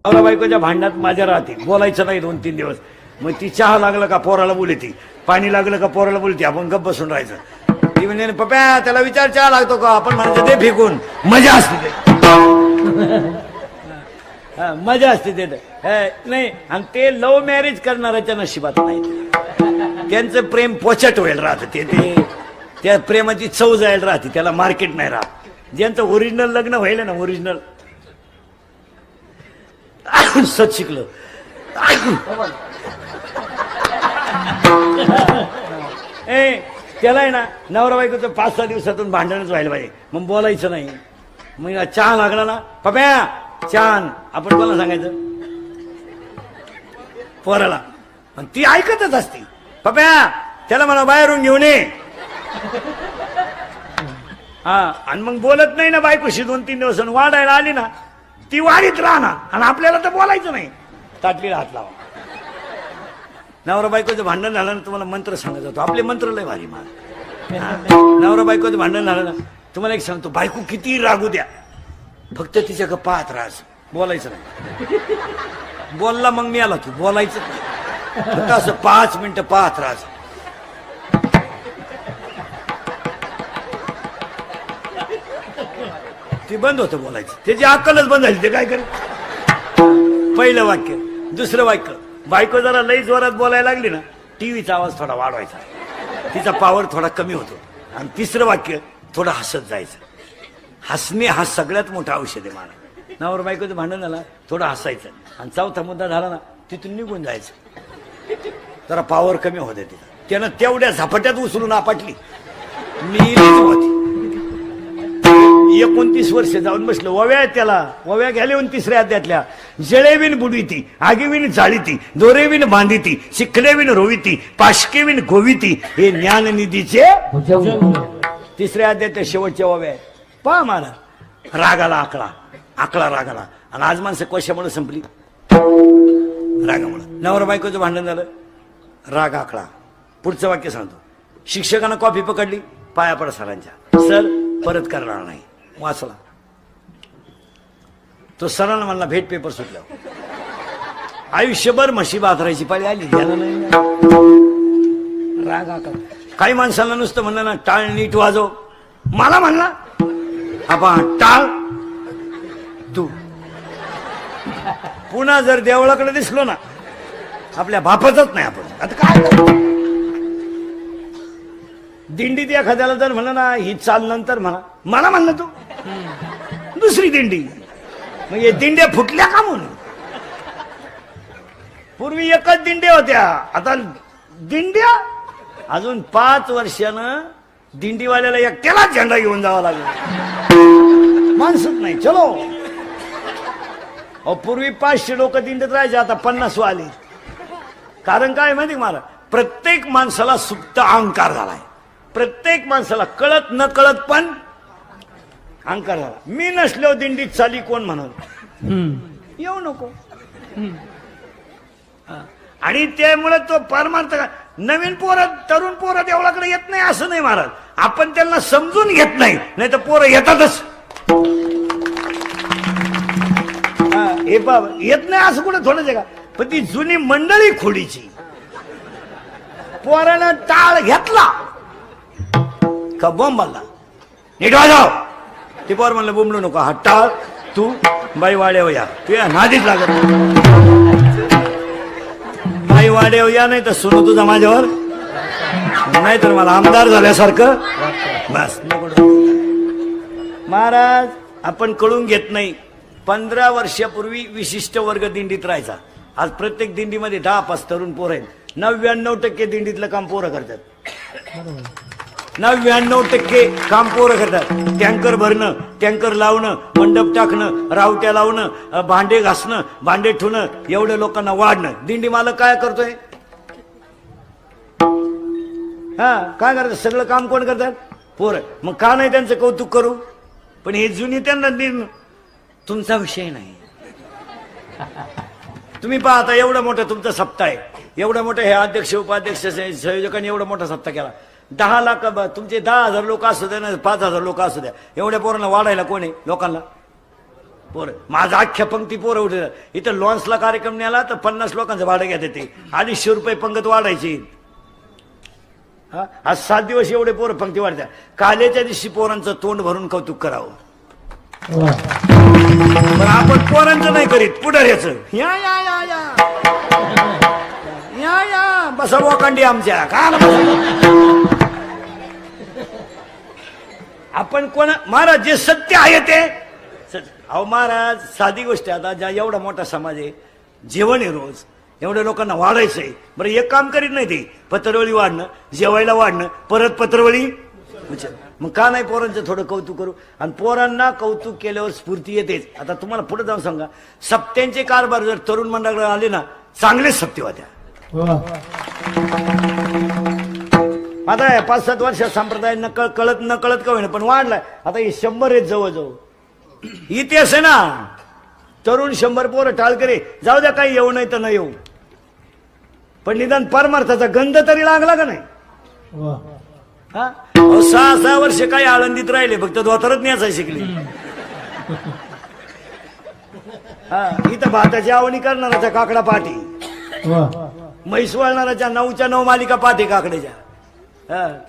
नवरा बायकोच्या भांडणात माझ्या राहते, बोलायचं नाही 2-3 दिवस. मग ती चहा लागलं का पोराला बोलती, पाणी लागलं का पोराला बोलती, आपण गप्प बसून राहायचं. ती म्हणजे पप्या त्याला विचार चहा लागतो का, आपण म्हणायचं ते फेकून. मजा असते ते मजा असते ते नाही. आणि ते लव्ह मॅरेज करणाऱ्याच्या नशिबात नाही, त्यांचं प्रेम पोचट व्हायला राहतं. ते त्या प्रेमाची चव जायला राहते, त्याला मार्केट नाही राहत. ज्यांचं ओरिजिनल लग्न व्हायला ना, ओरिजिनल सच शिकलं त्याला आहे ना, नवरा बायकोचं 5-6 दिवसातून भांडणच व्हायला पाहिजे. मग बोलायचं नाही. मग चहा लागला ना, पप्या छान, आपण कोणाला सांगायचं, पोराला. पण ती ऐकतच असते, पप्या त्याला मला बाहेरून घेऊन ये. हा, आणि मग बोलत नाही ना बायकोशी 2-3 दिवस. वाढायला आली ना, ती वाढीत राहणार आणि आपल्याला तर बोलायचं नाही. ताटलीला हात लावा. नवरा बायकोचं भांडण झालं ना, तुम्हाला मंत्र सांगत जातो. आपले मंत्र लय भारी मार. नवरा बायकोचं भांडण झालं ना, तुम्हाला एक सांगतो, बायको किती रागू द्या, फक्त तिच्याकडे पाहत राहायचं, बोलायचं नाही. बोलला मग मी आला की बोलायचं नाही, फक्त असं 5 मिनिटं पाहत राहायचं. ते बंद होतं बोलायचं, त्याची अक्कलच बंद झाली. ते काय करे, पहिलं वाक्य, दुसरं वाक्य, बायको जरा लई जोरात बोलायला लागली ना, टीव्हीचा आवाज थोडा वाढवायचा, तिचा पॉवर थोडा कमी होतो. आणि तिसरं वाक्य, थोडं हसत जायचं. हसणे हा सगळ्यात मोठा औषध आहे मला. नवरा बायकोचं भांडण झालं, थोडं हसायचं. आणि चौथा मुद्दा झाला ना, तिथून निघून जायचं. जरा पॉवर कमी होते तिथं. त्यानं तेवढ्या झपाट्यात उचलून आपटली, मी होती. 29 वर्ष जाऊन बसलो. वव्या त्याला वव्या घ्याले 3ऱ्या अध्यायातल्या, जळेविन बुडविती, आगीविन जाळीती, दोरेविन बांधिती, शिखलेविन रोविती, पाशकेविन गोविती, हे ज्ञाननिधीचे 3ऱ्या अध्यायात शेवटच्या वव्या आहेत. पहा मला रागाला आकळा रागाला. आणि आज माणसं कशामुळे संपली, रागामुळे. नवरा बायकोचं भांडण झालं, राग आकळा. पुढचं वाक्य सांगतो, शिक्षकांना कॉफी पकडली, पाया पड सरांच्या, सर परत करणार नाही. वाचला तो, सरांना म्हणला भेट पेपर सुटला. आयुष्यभर म्हशी बाथरायची पाळी आली, ध्यान नाही. राग आकळा. काही माणसांना नुसतं म्हणलं ना, टाळ नीट वाजव, मला म्हणला आपण टाळ तू. पुन्हा जर देवळाकडे दिसलो ना, आपल्या बापाचंच नाही आपण. आता काय दिंडीत एखाद्याला जर म्हणलं ना, ही चाल नंतर म्हणा, मला म्हणलं तू दुसरी दिंडी. मग हे दिंड्या फुटल्या का म्हणून. पूर्वी एकच दिंड्या होत्या, आता दिंड्या. अजून 5 वर्षानं दिंडीवाल्याला एकट्यालाच झेंडा घेऊन जावा लागला, माणसंच नाही. चलो, पूर्वी 500 लोक दिंडीत राहायचे, आता 50 आले. कारण काय माहिती मला, प्रत्येक माणसाला सुप्त अहंकार झालाय. प्रत्येक माणसाला कळत न कळत पण अहंकार झाला. मी नसलो दिंडीत चाली कोण म्हणत, येऊ नको. आणि त्यामुळे तो परमार्थ, नवीन पोरं तरुण पोरं देवळाकडे येत नाही असं नाही महाराज, आपण त्यांना समजून घेत नाही, नाही तर पोरं येतातच. हे बाबा येत नाही असं कुठं थोडंच का, पण ती जुनी मंडळी खोडीची. पोरानं टाळ घेतला का बॉम्ब आला, नीट वाजव. ते पोर म्हणलं बोंबलू नको, हा टाळ तू बाई वाड्यावर या, तू या नादीच लागत बाई वाड्यावर या, नाही तर सुरू तुझा माझ्यावर, नाही तर मला आमदार झाल्यासारखं बस. महाराज आपण कळून घेत नाही. 15 वर्षापूर्वी विशिष्ट वर्ग दिंडीत राहायचा. आज प्रत्येक दिंडीमध्ये 10-5 तरुण पोर आहेत. 99% दिंडीतलं काम पोरं करतात. 99% काम पोरं करतात. टँकर भरणं, टँकर लावणं, मंडप टाकणं, रावट्या लावणं, भांडे घासणं, भांडे ठेवणं, एवढ्या लोकांना वाढणं. दिंडी मालक काय करतोय, काय करतात, सगळं काम कोण करतात, पोरं. मग का नाही त्यांचं कौतुक करू. पण हे जुनी त्यांना तुमचा विषय नाही. तुम्ही पाहता एवढा मोठा तुमचा सप्ताह आहे, एवढा मोठा हे अध्यक्ष उपाध्यक्ष संयोजकांनी एवढा मोठा सप्ताह केला. 10 लाख तुमचे 10,000 लोक असू द्या ना, 5,000 लोक असू द्या, एवढ्या पोरांना वाढायला कोण आहे लोकांना. पोर माझा अख्ख्या पंक्ती पोरं उठलं. इथं लॉन्सला कार्यक्रम न्याला तर 50 लोकांचं भाडं घेते ते, 250 रुपये पंगत वाढायची. आज 7 दिवस एवढे पोरं पंक्ती वाढत्या. कालेच्या दिवशी पोरांचं तोंड भरून कौतुक करावं. पण आपण पोरांचं नाही करीत, पुढाऱ्याचं. या या या या या या बसा वाकांडी आमच्या का आपण कोण महाराज जे सत्य आहे ते. अहो महाराज साधी गोष्ट आहे. आता ज्या एवढा मोठा समाज आहे, जेवण आहे रोज, एवढ्या लोकांना वाढायचंय. बरं एक काम करीत नाही ते, पत्रवळी वाढणं, जेवायला वाढणं, परत पत्रवळी. मग का नाही पोरांचं थोडं कौतुक करू. आणि पोरांना कौतुक केल्यावर स्फूर्ती येतेच. आता तुम्हाला पुढे जाऊन सांगा, सप्त्यांचे कारभार जर तरुण मंडळाकडे आले ना, चांगलेच सप्ते होत्या. आता 5-7 वर्ष संप्रदाय कळत न कळत का होईना पण वाढलाय. आता हे 100 आहेत जवळजवळ. इतिहास आहे ना, तरुण 100 पोरं टाळकरे जाऊ द्या, काही येऊ नाही तर न येऊ, पण निदान परमार्थाचा गंध तरी लागला का नाही. 6 वर्ष काही आळंदीत राहिले, फक्त धोतरच न्यायचा शिकले. इथं भाताची आवणी करणाराच्या काकडा पाठी, म्हैस वळणाराच्या 9च्या 9 मालिका पाठी काकड्याच्या.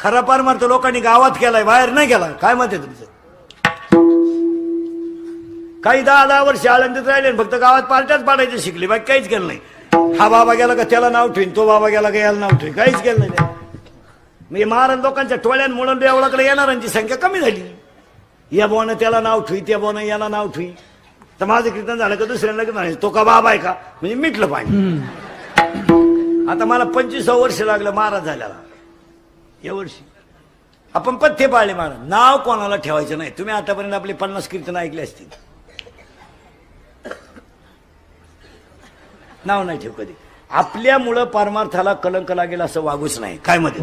खरा परमार्थ लोकांनी गावात केलाय, बाहेर नाही केला. काय मत आहे तुमचं. काही 10 वर्ष आळंदीत राहिले, फक्त गावात पार्ट्याच पाडायचे शिकले, बाकी काहीच केलं नाही. हा बाबा गेला का त्याला नाव ठेवीन, तो बाबा गेला का याला नाव ठेवीन, काहीच केलं नाही. म्हणजे महाराज लोकांच्या टोळ्यांमुळे देवळाकडे येणाऱ्यांची संख्या कमी झाली. या बोनं त्याला नाव ठेवी, त्या बोनं याला नाव ठेवी. तर माझं कीर्तन झालं का दुसऱ्यांना की म्हणायचं तो का बाबा आहे का, म्हणजे मिटलं पाहिजे. आता मला 25 वर्ष लागलं महाराज झाल्याला. या वर्षी आपण पथ्य पाळले महाराज. नाव कोणाला ठेवायचं नाही. तुम्ही आतापर्यंत आपले 50 कीर्तन ऐकले असतील. नाव नाही ठेव कधी. आपल्यामुळं परमार्थाला कलंक लागेल असं वागूच नाही. काय मध्ये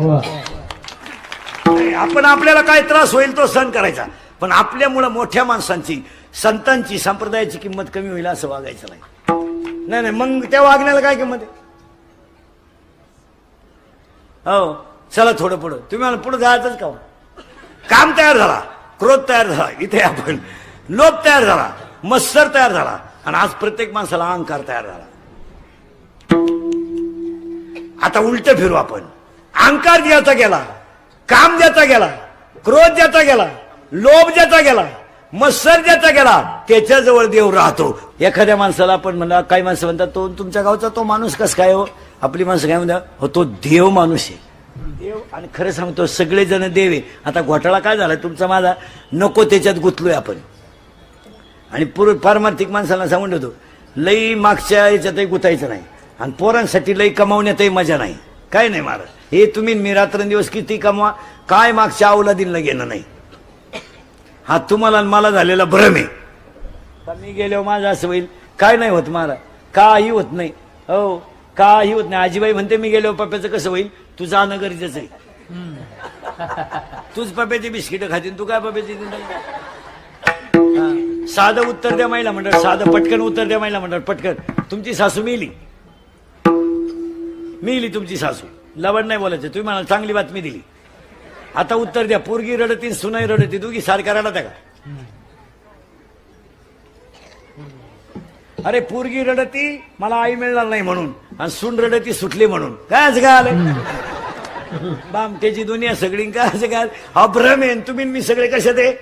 आपण आपल्याला काय त्रास होईल तो सहन करायचा, पण आपल्यामुळं मोठ्या माणसांची, संतांची, संप्रदायाची किंमत कमी होईल असं वागायचं नाही. नाही नाही, मग त्या वागण्याला काय किंमत आहे. हो चला थोडं पुढं. तुम्ही मला पुढे जायचंच का. काम तयार झाला, क्रोध तयार झाला, इथे आपण लोभ तयार झाला, मत्सर तयार झाला, आणि आज प्रत्येक माणसाला अहंकार तयार झाला. आता उलट फिरू आपण. अहंकार ज्याचा गेला, काम ज्याचा गेला, क्रोध ज्याचा गेला, लोभ ज्याचा गेला, मत्सर ज्याचा गेला, त्याच्याजवळ देव राहतो. एखाद्या माणसाला आपण म्हणला, काही माणसं म्हणतात तो तुमच्या गावचा तो माणूस कस काय हो. आपली माणसं काय म्हणतात, हो तो देव माणूस आहे. देव, आणि खरं सांगतो सगळेजण देव आहे. आता घोटाळा काय झाला तुमचा माझा, नको त्याच्यात गुंतलोय आपण. आणि पारमार्थिक माणसाला सांगून ठेवतो, लई मागच्या याच्यातही गुतायचं नाही, आणि पोरांसाठी लई कमावण्यातही मजा नाही. काय नाही महाराज, हे तुम्ही मी रात्रंदिवस किती कमवा, काय मागच्या अवलादींना घेणं नाही. हा तुम्हाला मला झालेला भ्रम आहे. मी गेल्यावर माझं असं होईल, काय नाही होत महाराज, काही होत नाही. हो काही होत नाही. आजीबाई म्हणते मी गेल्यावर पप्प्याचं कसं होईल, तू जाणं गरजेचं आहे. तूच पप्प्याची बिस्किटं खातील, तू काय पप्प्याची. साधं उत्तर द्या महिला मंडळ, साधं पटकन उत्तर द्या महिला मंडळ, पटकन. तुमची सासू मेली, मेली तुमची सासू, लवड नाही बोलायचं. तुम्ही मला चांगली बातमी दिली. आता उत्तर द्या. पोरगी रडती, सुनाई रडती, दोघी सारख्या रडत्या का. अरे पोरगी रडती मला आई मिळणार नाही म्हणून, आणि सून रडती सुटली म्हणून. काय असं काय आलं बामट्याची दुनिया सगळी. काय असं काय, हा भ्रम आहे. तुम्ही मी सगळे कशात आहे,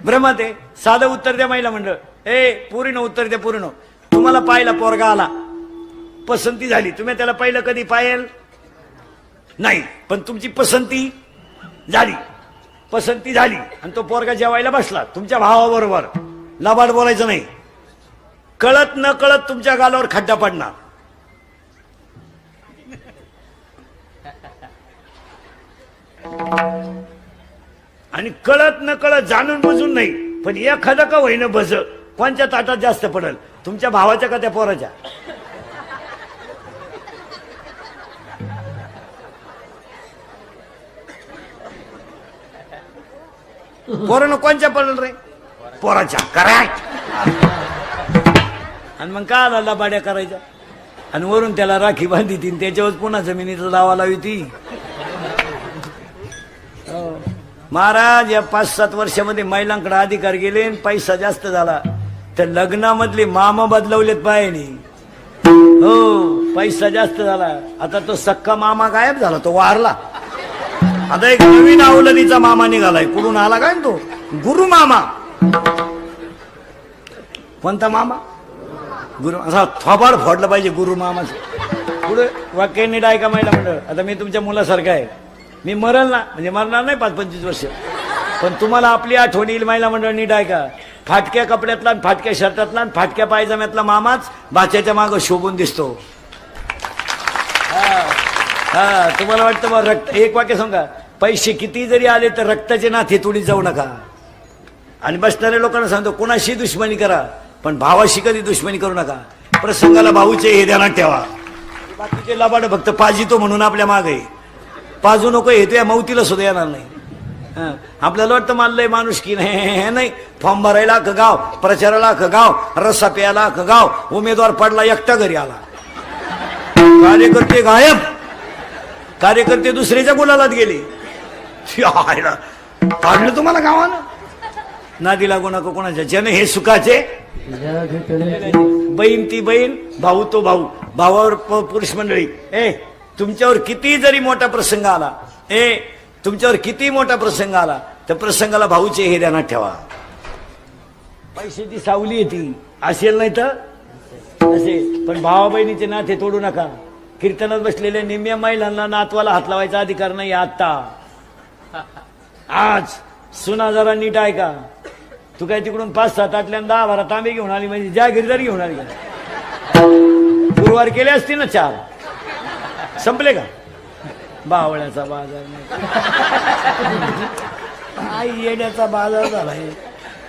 भ्रमात आहे. साधं उत्तर द्या महिला मंडळ. पूर्ण उत्तर द्या. पूर्ण. तुम्हाला पाहिला पोरगा आला, पसंती झाली, तुम्ही त्याला पाहिलं कधी पायल नाही, पण तुमची पसंती झाली. पसंती झाली आणि तो पोरगा जेवायला बसला तुमच्या भावाबरोबर. लबाड बोलायचं नाही. कळत न कळत तुमच्या गालावर खड्डा पडणार. आणि कळत न कळत, जाणून बुजून नाही, पण एखादं का होईना भज कोणच्या ताटात जास्त पडेल, तुमच्या भावाच्या का त्या पोराच्या. पोरानं कोणच्या पडल रे, पोराच्या. कराय. आणि मग का आला लबाड्या करायच्या, आणि वरून त्याला राखी बांधी ती, त्याच्यावर पुन्हा जमिनीचा दावा लावी ती. महाराज या 5-7 वर्षामध्ये महिलांकडे अधिकार गेले, पैसा जास्त झाला. तर लग्नामधले मामा बदलवलेत पायाने. हो, पैसा जास्त झाला. आता तो सक्का मामा गायब झाला, तो वारला. आता एक नवीन अवलनीचा मामा निघालाय. कुठून आला काय तो? गुरु मामा. कोणता मामा? गुरु. असा थोबाड फोडलं पाहिजे गुरु मामाचं. पुढे वाक्य नीट ऐका महिला मंडळ. आता मी तुमच्या मुलासारखा आहे. मी मरल ना, म्हणजे मरणार नाही 5-25 वर्ष, पण तुम्हाला आपली आठवण येईल. महिला मंडळ नीट ऐका. फाटक्या कपड्यातला, फाटक्या शर्टातला, फाटक्या पायजाम्यातला मामाच बाच्याच्या मागं शोभून दिसतो. हा, तुम्हाला वाटतं मग रक्त. एक वाक्य सांगा, पैसे किती जरी आले तर रक्ताचे नाते तोडीत जाऊ नका. आणि बसणाऱ्या लोकांना सांगतो, कोणाशी दुश्मनी करा पण भावाशी कधी दुश्मनी करू नका. प्रसंगाला भाऊचे हे ध्यानात ठेवा. बाकीचे लबाड फक्त पाजितो म्हणून आपल्या मागे. पाजू नको, हे तुझ्या मौतीला सुद्धा येणार नाही. आपल्याला वाटतं मानलंय माणूस की नाही. फॉर्म भरायला अख्खं गाव, प्रचाराला अख्खं गाव, रस्सा प्यायला अख्खं गाव, उमेदवार पडला एकटा घरी आला. कार्यकर्ते गायब, कार्यकर्ते दुसऱ्याच्या गुलालात गेले. काढलं तुम्हाला गावानं. नादी लागू नका कोणाच्या. जन हे सुखाचे, बहीण ती बहीण, भाऊ तो भाऊ. भावावर पुरुष मंडळी. तुमच्यावर किती जरी मोठा प्रसंग आला, तुमच्यावर किती मोठा प्रसंग आला, तर प्रसंगाला भाऊचे हे ध्यानात ठेवा. पैशाची सावली येते असेल नाही तर असेल, पण भावा बहिणीचे नाते तोडू नका. कीर्तनात बसलेल्या निम्म्या महिलांना नातवाला हात लावायचा अधिकार नाही. आता आज सुना जरा नीट ऐका. तू काय तिकडून 5-7 8 10 तांबे घेऊन आली म्हणजे ज्या गिरदारी घेऊन आली. गुरुवार केले असतील ना 4, संपले का? बावळ्याचा बाजार नाही, येण्याचा बाजार झालाय.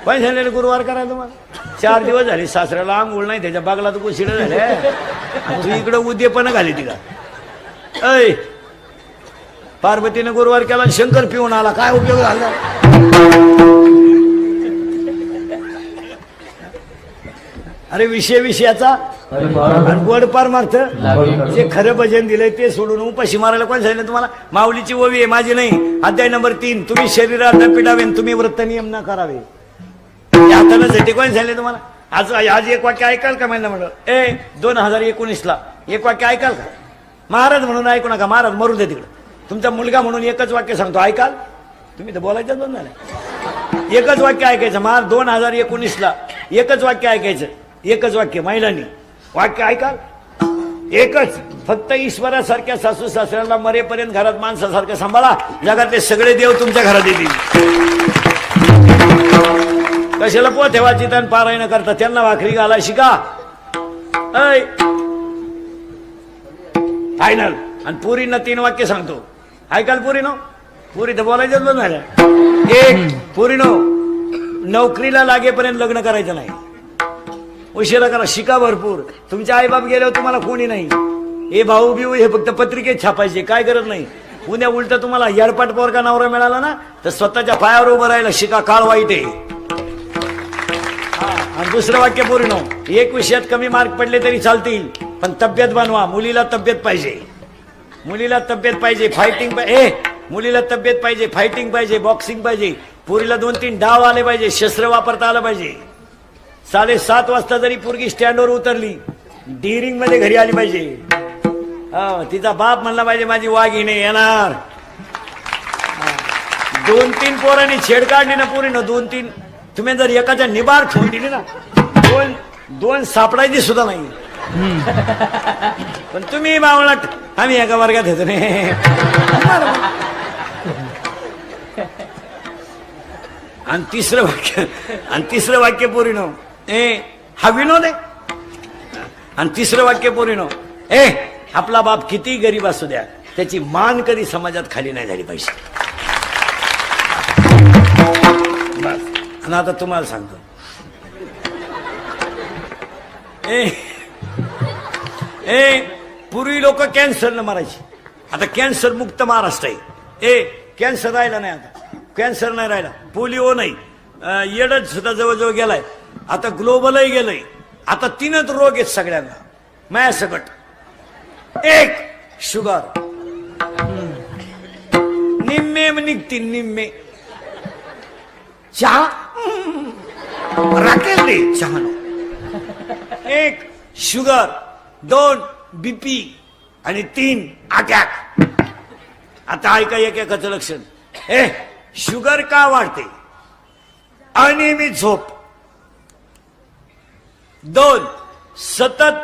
पण झालेलं गुरुवार करायला तुम्हाला 4 दिवस झाले. सासऱ्याला आंघोळ नाही, त्याच्या बागला तर कुशिड झाले. तू इकडं उद्यपणा घाली तिला. ऐ, पार्वतीने गुरुवार केला, शंकर पिऊन आला, काय उपयोग झाला? अरे विषयाचा गोड पार मारत. जे खरं भजन दिलंय ते सोडून उपाशी मारायला कोण सांगितलं तुम्हाला? माऊलीची ओवी आहे, माझी नाही. अध्याय नंबर 3, तुम्ही शरीरात पिडावे, तुम्ही व्रत नियम न करावे. हाताने झटे कोण सांगितले तुम्हाला? आज एक वाक्य ऐकाल का महिना म्हणलं? 2019ला एक वाक्य ऐकाल का? महाराज म्हणून ऐकू नका, महाराज मरू दे तिकडं. तुमचा मुलगा म्हणून एकच वाक्य सांगतो, ऐकाल? तुम्ही तर बोलायचं दोन झालं. एकच वाक्य ऐकायचं. महाराज 2019ला एकच वाक्य ऐकायचं. एकच वाक्य महिलांनी. वाक्य ऐकाल? एकच. फक्त ईश्वरासारख्या सासू सासऱ्याला मरेपर्यंत घरात माणसासारखं सांभाळा, जगातले सगळे देव तुमच्या घरात येतील. कशाला पोथ्या वाचितान पारायण करता? त्यांना भाकरी घाला शिका. फायनल. आणि पुरींना 3 वाक्य सांगतो, ऐकाल पुरीनो? पुरी तर बोलायचं दोन झाल्या. एक, पुरीनो, नोकरीला लागेपर्यंत लग्न करायचं नाही. उशिरा करा, शिका भरपूर. तुमचे आईबाप गेल्यावर तुम्हाला कोणी नाही. हे भाऊ बिऊ हे फक्त पत्रिकेत छापायचे, काय गरज नाही. उद्या उलट तुम्हाला येडपाट पोरका नवरा मिळाला ना, तर स्वतःच्या पायावर उभं राहायला शिका. काळ वाईट आहे. आणि दुसरं वाक्य पुरीनो, एक विषयात कमी मार्क पडले तरी चालतील, पण तब्येत बनवा. मुलीला तब्येत पाहिजे, मुलीला तब्येत पाहिजे. फायटिंग पाहिजे. मुलीला तब्येत पाहिजे, फायटिंग पाहिजे, बॉक्सिंग पाहिजे. पुरीला 2-3 डाव आले पाहिजे, शस्त्र वापरता आलं पाहिजे. 7:30 वाजता जरी पोरगी स्टँडवर उतरली, डिरिंग मध्ये घरी आली पाहिजे. तिचा बाप म्हणला पाहिजे माझी वाघिणी येणार. 2-3 पोरांनी छेड काढली ना पोरीनं, 2-3. तुम्ही जर एकाच्या निबार ठेवून दिली ना, 2 सापडायची सुद्धा नाही. पण तुम्ही बावळट, आम्ही एका वर्गात येतो नाही. आणि तिसरं वाक्य पोरीनो, हा विनोद आहे. आणि तिसरं वाक्य पोरीनो, आपला बाप किती गरीब असू द्या, त्याची मान कधी समाजात खाली नाही झाली पाहिजे. बस. आणि आता तुम्हाला सांगतो, पूर्वी लोक कॅन्सरनं मारायची, आता कॅन्सर मुक्त महाराष्ट्र आहे. कॅन्सर राहिला नाही, आता कॅन्सर नाही राहिला, पोलिओ नाही, एड्स सुद्धा जवळजवळ गेलाय, आता ग्लोबलही गेलंय. आता 3च रोग आहेत सगळ्यांना माझ्यासकट. एक, शुगर, निम्मे निघतील निम्मे. चहा राखेल रे, चहा 1 शुगर, 2 बीपी आणि 3 अटॅक. आता ऐका एक एकाचं लक्षण. शुगर का वाढते? अनियमित झोप. 2 सतत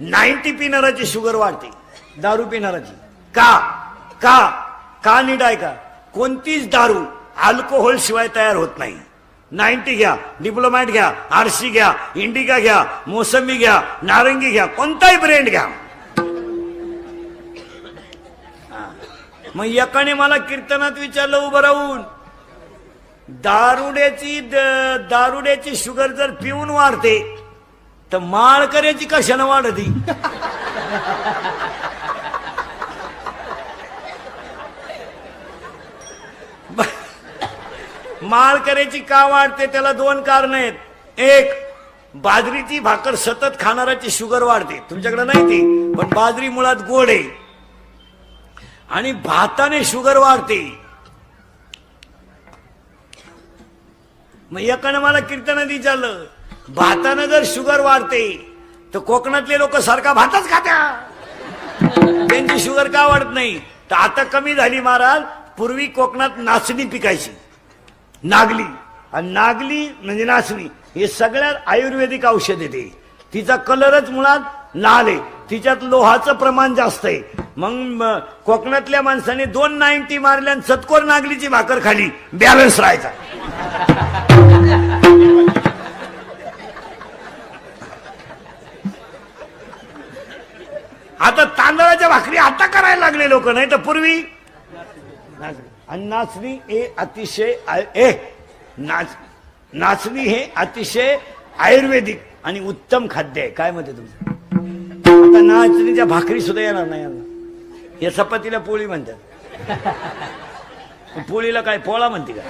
90 पिणाराची शुगर वाढते, दारू पिणाराची. का का का नीट ऐका, कोणतीच दारू अल्कोहोल शिवाय तयार होत नाही. 90 घ्या, डिप्लोमॅट घ्या, आरसी घ्या, इंडिका घ्या, मोसंबी घ्या, नारंगी घ्या, कोणताही ब्रँड घ्या. मग एकाने मला कीर्तनात विचारलं उभं राहून, दारुड्याची शुगर जर पिऊन वाढते तर माळकऱ्याची कशानं वाढती? माळकऱ्याची का वाढते? त्याला 2 कारण आहेत. 1 बाजरीची भाकर सतत खाणाराची शुगर वाढते. तुमच्याकडे नाही ती, पण बाजरी मुळात गोड आहे. आणि भाताने शुगर वाढते. मग एकानं मला कीर्तनात विचारलं, भातानं जर शुगर वाढते तर कोकणातले लोक सारखा भातच खात्या, त्यांची शुगर का वाढत नाही? तर आता कमी झाली महाराज. पूर्वी कोकणात नाचणी पिकायची, नागली. आणि नागली म्हणजे नाचणी हे सगळ्यात आयुर्वेदिक औषध येते. तिचा कलरच मुळात लाल आहे, तिच्यात लोहाचं प्रमाण जास्त आहे. मग कोकणातल्या माणसाने 290 मारल्या आणि चतकोर नागलीची भाकर खाली, बॅलन्स राहायचा. आता तांदळाच्या भाकरी आता करायला लागले लोक, नाही तर पूर्वी. आणि नाचणी हे अतिशय नाचणी हे अतिशय आयुर्वेदिक आणि उत्तम खाद्य आहे. काय म्हणते तुमचं? आता नाचणीच्या भाकरी सुद्धा येणार नाही यांना. या चपातीला पोळी म्हणतात, पोळीला काय पोळा म्हणते का?